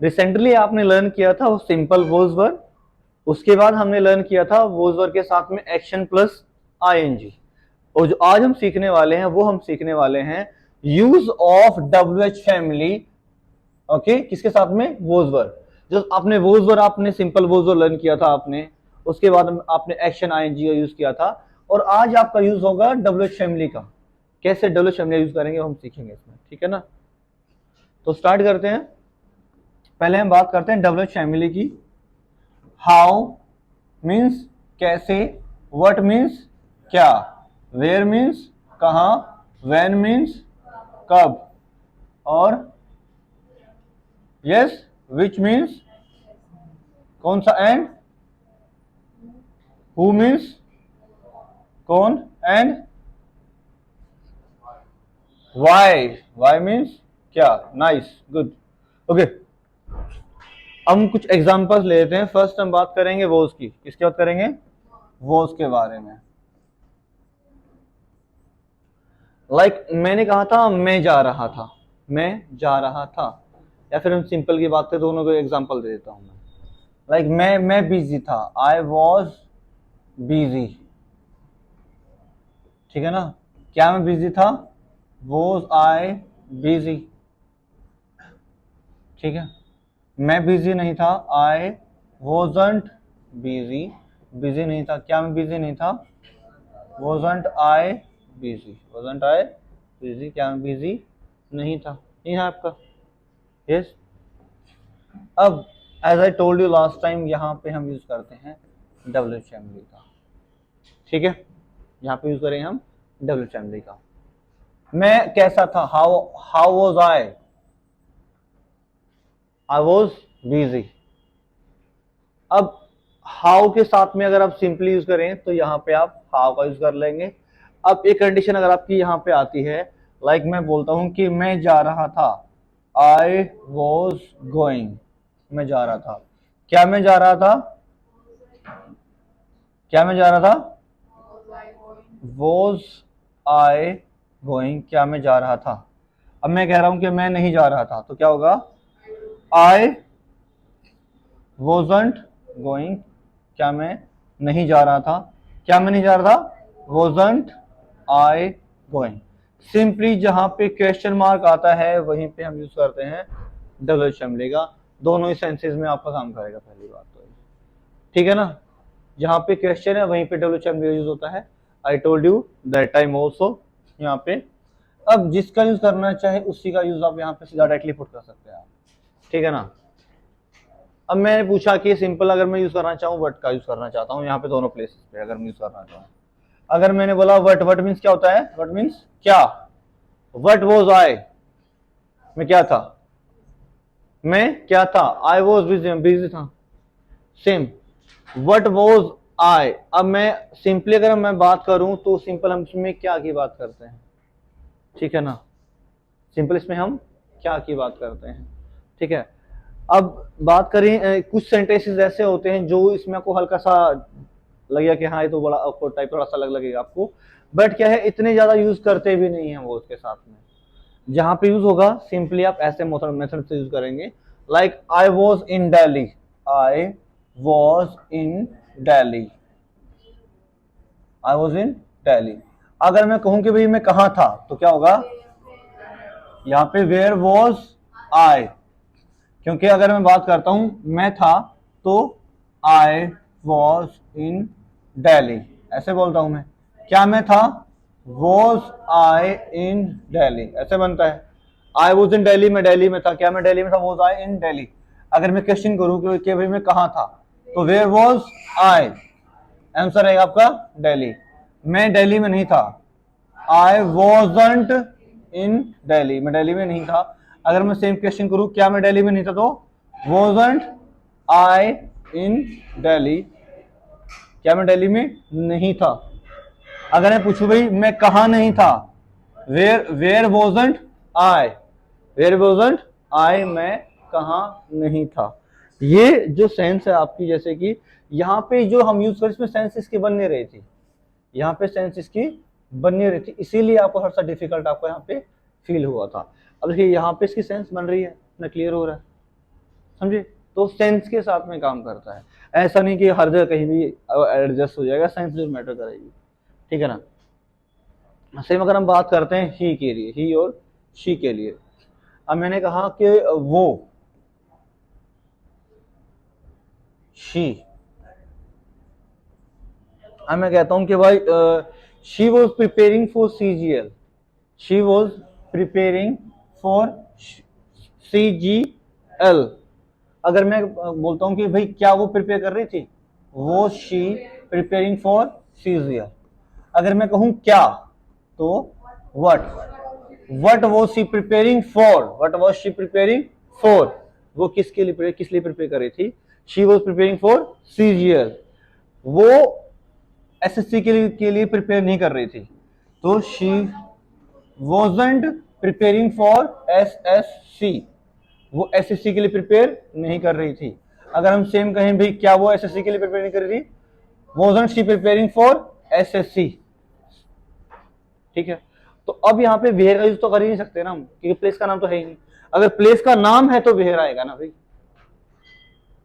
Recently आपने learn किया था वो सिंपल वॉज वर्ब, उसके बाद हमने लर्न किया था वॉज वर्ब के साथ में एक्शन प्लस आईएनजी, और जो आज हम सीखने वाले हैं वो हम सीखने वाले हैं use of W H family. Okay, किसके साथ में? Was verb. जब आपने वॉज वर्ब, आपने सिंपल वॉज वर्ब लर्न किया था आपने, उसके बाद आपने एक्शन आईएनजी का यूज किया था, और आज आपका यूज होगा डब्ल्यू एच फैमिली का। कैसे डब्ल्यू एच फैमिली यूज करेंगे हम सीखेंगे इसमें, ठीक है ना। तो स्टार्ट करते हैं। पहले हम बात करते हैं डब्ल्यू एच फैमिली की। हाउ मीन्स कैसे, व्हाट मीन्स क्या, वेयर मीन्स कहां, व्हेन मीन्स कब, और यस विच मीन्स कौन सा, एंड हु मीन्स कौन, एंड वाई, वाई मीन्स क्या। Nice, good, okay. हम कुछ एग्जांपल्स ले लेते हैं। फर्स्ट हम बात करेंगे वॉज की। किसकी बात करेंगे? वॉज के बारे में। लाइक मैंने कहा था मैं जा रहा था, मैं जा रहा था, या फिर हम सिंपल की बात करें, दोनों को एग्जांपल दे देता हूं मैं। लाइक मैं बिजी था, आई वॉज बिजी, ठीक है ना। क्या मैं बिजी था? वॉज आई बिजी, ठीक है। मैं बिजी नहीं था, आई वॉजंट बिजी, बिजी नहीं था। क्या मैं बिजी नहीं था? वॉजंट आई बिजी, वॉजंट आई बिजी। क्या मैं बिजी नहीं था? नहीं है आपका, यस। अब as I told you last time, यहाँ पे हम यूज करते हैं डब्ल्यू फैमिली का, ठीक है। यहाँ पे यूज करेंगे हम डब्ल्यू फैमिली का। मैं कैसा था? How, how was I was busy. अब हाउ के साथ में अगर आप सिंपली यूज करें तो यहाँ पे आप हाउ का यूज कर लेंगे। अब एक कंडीशन अगर आपकी यहाँ पे आती है, लाइक मैं बोलता हूं कि मैं जा रहा था, आई वॉज गोइंग, मैं जा रहा था। क्या मैं जा रहा था? क्या मैं जा रहा था? वॉज आई गोइंग, क्या मैं जा रहा था। अब मैं कह रहा हूं कि मैं नहीं जा रहा था, तो क्या होगा? आई वॉजंट गोइंग, क्या मैं नहीं जा रहा था। क्या मैं नहीं जा रहा था? Wasn't I going. सिंपली जहां पे क्वेश्चन मार्क आता है वहीं पे हम यूज करते हैं डब्ल्यू फैमिली का। दोनों ही सेंसेस में आपका काम करेगा, पहली बात तो, ठीक है ना। जहां पे क्वेश्चन है वहीं पे डब्ल्यू फैमिली यूज होता है। आई told you that time also, यहाँ पे। अब जिसका यूज करना चाहे उसी का यूज आप यहाँ पे सीधा डायरेक्टली पुट कर सकते हैं आप, ठीक है ना। अब मैंने पूछा कि सिंपल अगर मैं यूज करना चाहूँ, वट का यूज करना चाहता हूँ यहाँ पे दोनों प्लेसेस पे अगर मैं यूज करना चाहूँ। अगर मैंने बोला वट, वट मीन्स क्या होता है? वट मीन्स क्या। वट वॉज आई, मैं क्या था, मैं क्या था। आई वॉज बिजी, बिजी था, सेम। What was I. अब मैं सिंपली अगर मैं बात करूं तो सिंपल हम इसमें क्या की बात करते हैं, ठीक है ना। सिंपल इसमें हम क्या की बात करते हैं, ठीक है। अब बात करें, कुछ सेंटेंसेस ऐसे होते हैं जो इसमें आपको हल्का सा लगेगा कि हाँ ये तो बड़ा awkward टाइप थोड़ा सा लगेगा आपको, बट क्या है इतने ज्यादा यूज करते भी नहीं है वो उसके साथ में। जहां पे यूज होगा सिंपली आप ऐसे मेथड से यूज करेंगे, like I was in Delhi, I was in Delhi, I was in Delhi. अगर मैं कहूं कि भाई मैं कहां था, तो क्या होगा यहाँ पे? Where was I. क्योंकि अगर मैं बात करता हूं मैं था, तो आई वॉज इन दिल्ली, ऐसे बोलता हूं मैं। क्या मैं था? वॉज आई इन दिल्ली, ऐसे बनता है। आई वॉज इन दिल्ली, मैं दिल्ली में था। क्या मैं दिल्ली में था? वॉज आई इन दिल्ली। अगर मैं क्वेश्चन करूं कि भाई मैं कहां था, तो वेयर वॉज आई, आंसर है आपका दिल्ली। मैं दिल्ली में नहीं था, आई वॉजंट इन दिल्ली, मैं दिल्ली में नहीं था। अगर मैं सेम क्वेश्चन करूं क्या मैं दिल्ली में नहीं था, तो वॉजंट आई इन दिल्ली, क्या मैं दिल्ली में नहीं था। अगर मैं पूछूं भाई मैं कहा नहीं था, where wasn't I, where wasn't I, मैं कहा नहीं था। ये जो सेंस है आपकी, जैसे कि यहाँ पे जो हम यूज कर, इसमें सेंस इसकी बन नहीं रही थी, यहाँ पे सेंस इसकी बन नहीं रही थी, इसीलिए आपको हर सा डिफिकल्ट आपको यहाँ पे फील हुआ था। अब देखिए यहाँ पे इसकी सेंस बन रही है ना, क्लियर हो रहा है। समझे? तो सेंस के साथ में काम करता है, ऐसा नहीं कि हर जगह कहीं भी एडजस्ट हो जाएगा, सेंस जो मैटर करेगी, ठीक है ना। सेम अगर हम बात करते हैं ही के लिए, ही और शी के लिए, अब मैंने कहा कि वो, शी, अब मैं कहता हूं कि भाई she was preparing for CGL, she was preparing for CGL। अगर मैं बोलता हूं कि भाई क्या वो प्रिपेयर कर रही थी, वो शी प्रिपेयरिंग फॉर CGL। अगर मैं कहूं क्या, तो what was she preparing for, what was she preparing for, वो किसके लिए, किस लिए प्रिपेयर कर रही थी, she was preparing for CGL। वो SSC के लिए प्रिपेयर नहीं कर रही थी, तो she wasn't preparing for SSC, वो SSC के लिए प्रिपेयर नहीं कर रही थी। अगर हम सेम कहें भाई क्या वो SSC के लिए प्रिपेयर नहीं कर रही थी, wasn't she preparing for SSC, ठीक है। तो अब यहाँ पे वेयर का यूज तो कर ही नहीं सकते ना हम, क्योंकि प्लेस का नाम तो है ही नहीं। अगर प्लेस का नाम है तो वेयर आएगा ना भाई,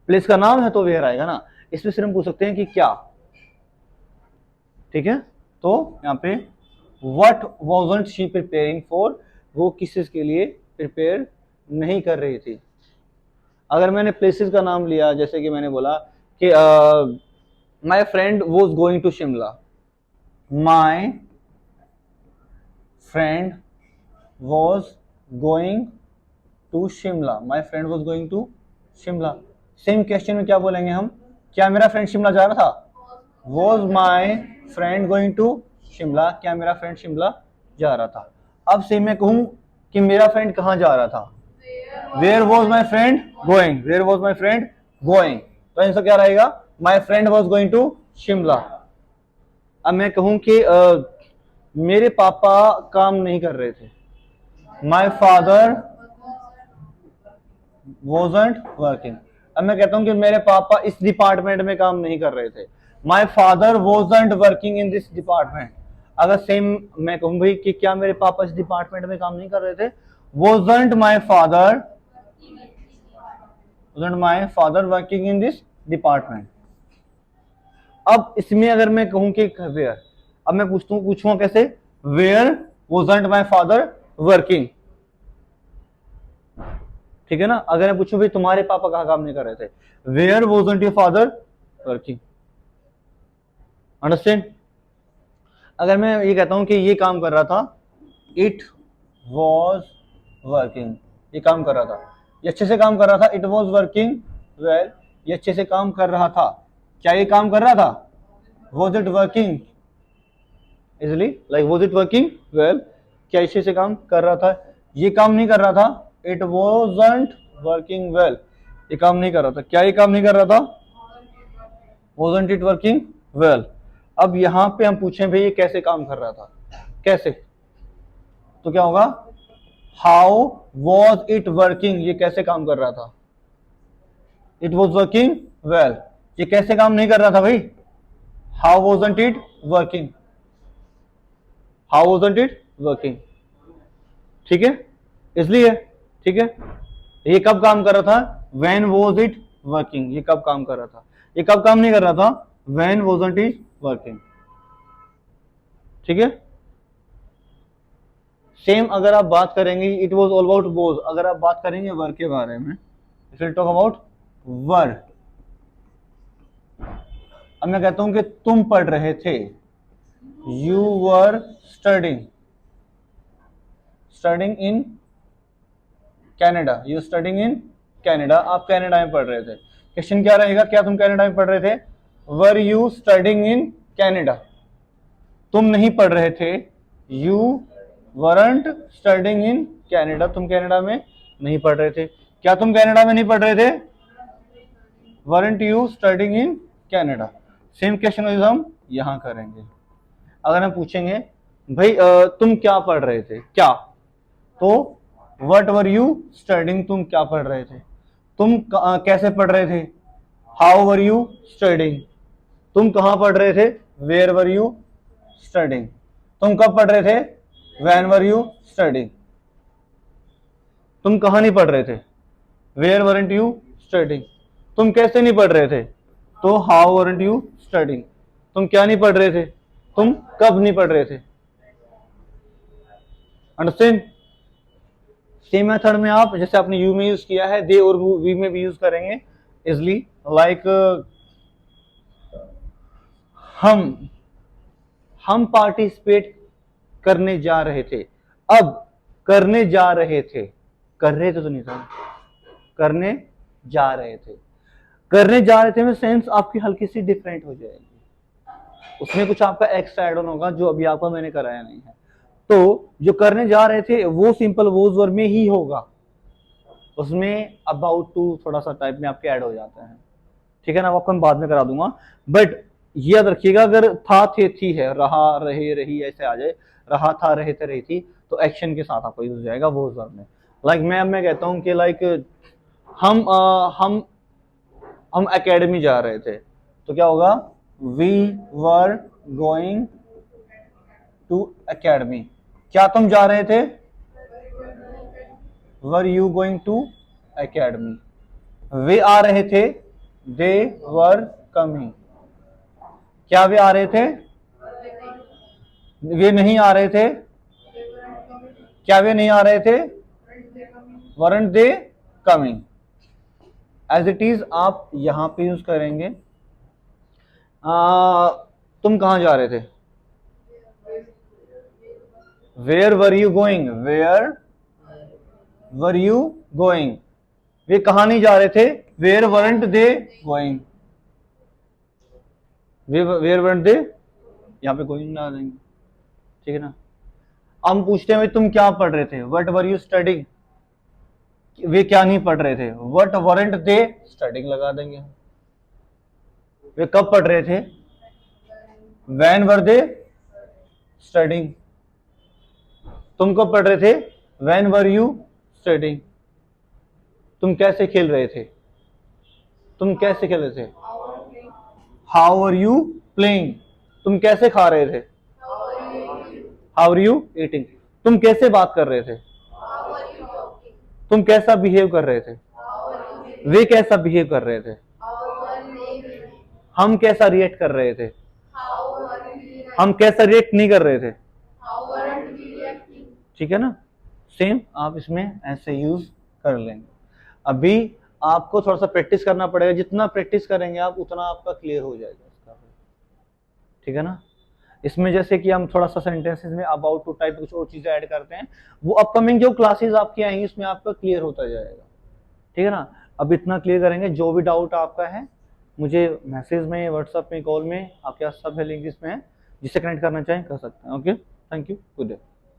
प्लेस का नाम है तो वेयर आएगा ना। इसमें सिर्फ हम पूछ सकते हैं कि क्या, ठीक है। तो यहाँ पे what wasn't she preparing for, वो किस चीज के लिए प्रिपेयर नहीं कर रही थी। अगर मैंने प्लेसेस का नाम लिया, जैसे कि मैंने बोला कि my friend was going to Shimla, my friend was going to Shimla, my friend was going to Shimla. Same question में क्या बोलेंगे हम, क्या मेरा फ्रेंड शिमला जा रहा था, was my friend going to Shimla, क्या मेरा फ्रेंड शिमला जा रहा था। अब से मैं कहूं कि मेरा फ्रेंड कहाँ जा रहा था, where was my friend going, where was my friend going, तो आंसर क्या रहेगा, my friend was going to Shimla. अब मैं कहूं कि मेरे पापा काम नहीं कर रहे थे, माई फादर वॉजंट वर्किंग। अब मैं कहता हूं कि मेरे पापा इस डिपार्टमेंट में काम नहीं कर रहे थे, my father wasn't working in this department. अगर सेम मैं कहूं भाई कि क्या मेरे पापा इस डिपार्टमेंट में काम नहीं कर रहे थे, wasn't my father, wasn't my father working in this department. अब इसमें अगर मैं कहूं कि वेयर, अब मैं पूछूंगा कैसे, where wasn't my father working, ठीक है ना। अगर मैं पूछूं भाई तुम्हारे पापा कहाँ काम नहीं कर रहे थे, where wasn't your father working, understand. अगर मैं ये कहता हूं कि ये काम कर रहा था, इट वॉज वर्किंग, ये काम कर रहा था, ये अच्छे से काम कर रहा था, इट वॉज वर्किंग वेल, ये अच्छे से काम कर रहा था, क्या ये काम कर रहा था, was it working easily, like was it working well, क्या अच्छे से काम कर रहा था, ये काम नहीं कर रहा था, इट वॉजंट वर्किंग वेल, ये काम नहीं कर रहा था, क्या ये काम नहीं कर रहा था, वॉजंट इट वर्किंग वेल। अब यहां पे हम पूछें भाई ये कैसे काम कर रहा था, कैसे, तो क्या होगा, हाउ वॉज इट वर्किंग, ये कैसे काम कर रहा था, इट वॉज वर्किंग वेल, ये कैसे काम नहीं कर रहा था भाई, how wasn't it working, how wasn't it working, ठीक है, इसलिए, ठीक है। ये कब काम कर रहा था, व्हेन वॉज इट वर्किंग, ये कब काम कर रहा था, ये कब काम नहीं कर रहा था, व्हेन वॉजंट इट वर्किंग, ठीक है। सेम अगर आप बात करेंगे, it was all about was, अगर आप बात करेंगे वर्क के बारे में, इट विल टॉक अबाउट वर। अब मैं कहता हूं कि तुम पढ़ रहे थे, you were studying, studying in Canada, you studying in Canada, आप कनाडा में पढ़ रहे थे। क्वेश्चन क्या रहेगा, क्या तुम कनाडा में पढ़ रहे थे, were you studying in Canada, तुम नहीं पढ़ रहे थे, you weren't studying in Canada, तुम कनाडा में नहीं पढ़ रहे थे, क्या तुम कनाडा में नहीं पढ़ रहे थे, weren't you studying in Canada. Same question हम यहां करेंगे। अगर हम पूछेंगे भाई तुम क्या पढ़ रहे थे, क्या, तो वट वर यू स्टडिंग, तुम क्या पढ़ रहे थे, तुम कैसे पढ़ रहे थे, हाउ वर यू स्टडिंग, तुम कहां पढ़ रहे थे, वेयर वर यू स्टडिंग, तुम कब पढ़ रहे थे, व्हेन वर यू स्टडिंग, तुम कहां नहीं पढ़ रहे थे, वेयर वरंट यू स्टडिंग। तुम कैसे नहीं पढ़ रहे थे? तो हाउ weren't यू स्टडिंग? तुम क्या नहीं पढ़ रहे थे? तुम कब नहीं पढ़ रहे थे? अंडरस्टैंड? सेम मेथड में आप जैसे आपने यू में यूज किया है, दे और वी में भी यूज करेंगे इजली। लाइक हम पार्टिसिपेट करने जा रहे थे। अब करने जा रहे थे, कर रहे थे तो नहीं था, करने जा रहे थे। करने जा रहे थे में सेंस आपकी हल्की सी डिफरेंट हो जाएगी, उसमें कुछ आपका एक्स्ट्रा एड ऑन होगा जो अभी आपको मैंने कराया नहीं है। तो जो करने जा रहे थे वो सिंपल वोज वर्ब में ही होगा, उसमें अबाउट टू थोड़ा सा टाइप में आपके ऐड हो जाते हैं, ठीक है ना, वो आपको मैं बाद में करा दूंगा। बट ये याद रखिएगा, अगर था थे थी है, रहा रहे रही ऐसे आ जाए, रहा था रहे थे रही थी, तो एक्शन के साथ आपको यूज हो जाएगा वो वर्ब में। लाइक मैं कहता हूं कि लाइक हम एकेडमी जा रहे थे, तो क्या होगा? We were going to academy. क्या तुम जा रहे थे? Were you going to academy. वे आ रहे थे, दे वर कमिंग। क्या वे आ रहे थे? वे नहीं आ रहे थे। क्या वे नहीं आ रहे थे? Weren't they coming. As it is आप यहां पे यूज करेंगे। तुम कहां जा रहे थे? Where were you going? Where were you going? वे कहां नहीं जा रहे थे? Where weren't they going? Where weren't they, यहां पे गोइंग ना आ जाएंगे, ठीक है ना। हम पूछते हैं तुम क्या पढ़ रहे थे? What were you studying? वे क्या नहीं पढ़ रहे थे? वट वरंट दे स्टडिंग लगा देंगे। वे कब पढ़ रहे थे? When were they studying. तुम कब पढ़ रहे थे? When were you studying. तुम कैसे खेल रहे थे? तुम कैसे खेल रहे थे? How are you playing. तुम कैसे खा रहे थे? How are you eating. तुम कैसे बात कर रहे थे? तुम कैसा बिहेव कर रहे थे? वे कैसा बिहेव कर रहे थे? हम कैसा रिएक्ट कर रहे थे? हम कैसा रिएक्ट नहीं कर रहे थे, ठीक है ना। सेम आप इसमें ऐसे यूज कर लेंगे। अभी आपको थोड़ा सा प्रैक्टिस करना पड़ेगा, जितना प्रैक्टिस करेंगे आप उतना आपका क्लियर हो जाएगा इसका, ठीक है ना। इसमें जैसे कि हम थोड़ा सा सेंटेंसेस में अबाउट टू टाइप कुछ और चीजें ऐड करते हैं, वो अपकमिंग जो क्लासेस आपकी आएंगी उसमें आपका क्लियर होता जाएगा, ठीक है ना। अब इतना क्लियर करेंगे, जो भी डाउट आपका है मुझे मैसेज में, व्हाट्सएप में, कॉल में, आपके पास सब है लिंक इसमें है, जिससे कनेक्ट करना चाहें कर सकते हैं। Okay, thank you, good day.